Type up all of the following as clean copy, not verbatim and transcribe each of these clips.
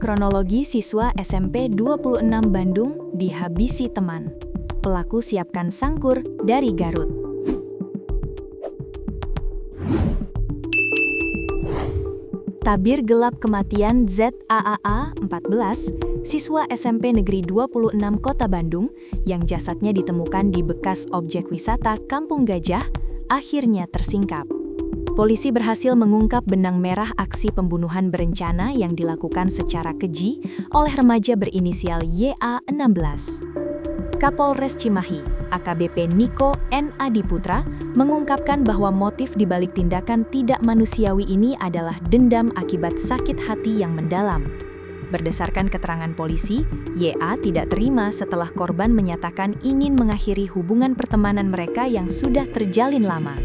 Kronologi siswa SMP 26 Bandung dihabisi teman. Pelaku siapkan sangkur dari Garut. Tabir gelap kematian ZAAA 14, siswa SMP Negeri 26 Kota Bandung, yang jasadnya ditemukan di bekas objek wisata Kampung Gajah, akhirnya tersingkap. Polisi berhasil mengungkap benang merah aksi pembunuhan berencana yang dilakukan secara keji oleh remaja berinisial YA16. Kapolres Cimahi, AKBP Niko N. Adiputra, mengungkapkan bahwa motif dibalik tindakan tidak manusiawi ini adalah dendam akibat sakit hati yang mendalam. Berdasarkan keterangan polisi, YA tidak terima setelah korban menyatakan ingin mengakhiri hubungan pertemanan mereka yang sudah terjalin lama.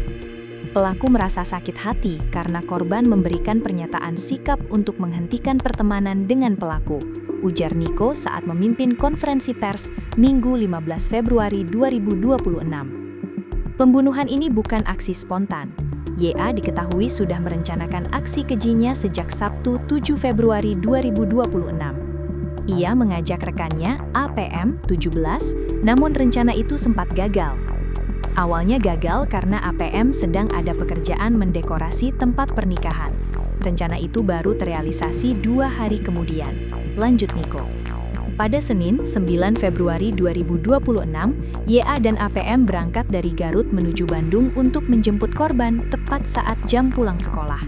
Pelaku merasa sakit hati karena korban memberikan pernyataan sikap untuk menghentikan pertemanan dengan pelaku, ujar Niko saat memimpin konferensi pers Minggu 15 Februari 2026. Pembunuhan ini bukan aksi spontan. YA diketahui sudah merencanakan aksi kejinya sejak Sabtu 7 Februari 2026. Ia mengajak rekannya APM 17, namun rencana itu sempat gagal. Awalnya gagal karena APM sedang ada pekerjaan mendekorasi tempat pernikahan. Rencana itu baru terrealisasi 2 hari kemudian. Lanjut Niko. Pada Senin, 9 Februari 2026, YA dan APM berangkat dari Garut menuju Bandung untuk menjemput korban tepat saat jam pulang sekolah.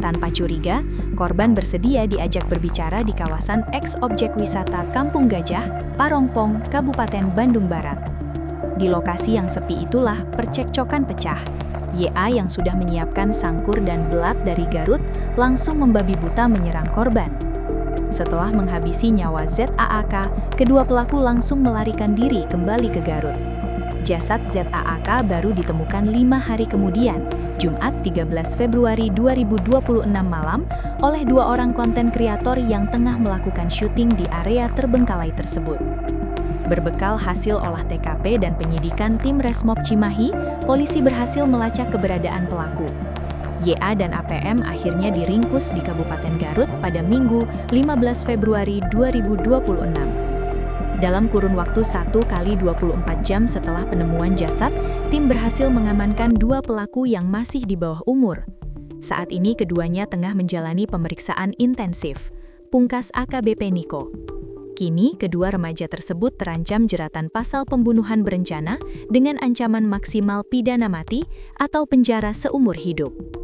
Tanpa curiga, korban bersedia diajak berbicara di kawasan eks-objek wisata Kampung Gajah, Parongpong, Kabupaten Bandung Barat. Di lokasi yang sepi itulah percekcokan pecah. YA yang sudah menyiapkan sangkur dan belat dari Garut langsung membabi buta menyerang korban. Setelah menghabisi nyawa ZAAK, kedua pelaku langsung melarikan diri kembali ke Garut. Jasad ZAAK baru ditemukan 5 hari kemudian, Jumat 13 Februari 2026 malam, oleh 2 orang konten kreator yang tengah melakukan syuting di area terbengkalai tersebut. Berbekal hasil olah TKP dan penyidikan tim Resmob Cimahi, polisi berhasil melacak keberadaan pelaku. YA dan APM akhirnya diringkus di Kabupaten Garut pada Minggu 15 Februari 2026. Dalam kurun waktu 1 kali 24 jam setelah penemuan jasad, tim berhasil mengamankan 2 pelaku yang masih di bawah umur. Saat ini keduanya tengah menjalani pemeriksaan intensif, pungkas AKBP Niko. Kini, kedua remaja tersebut terancam jeratan pasal pembunuhan berencana dengan ancaman maksimal pidana mati atau penjara seumur hidup.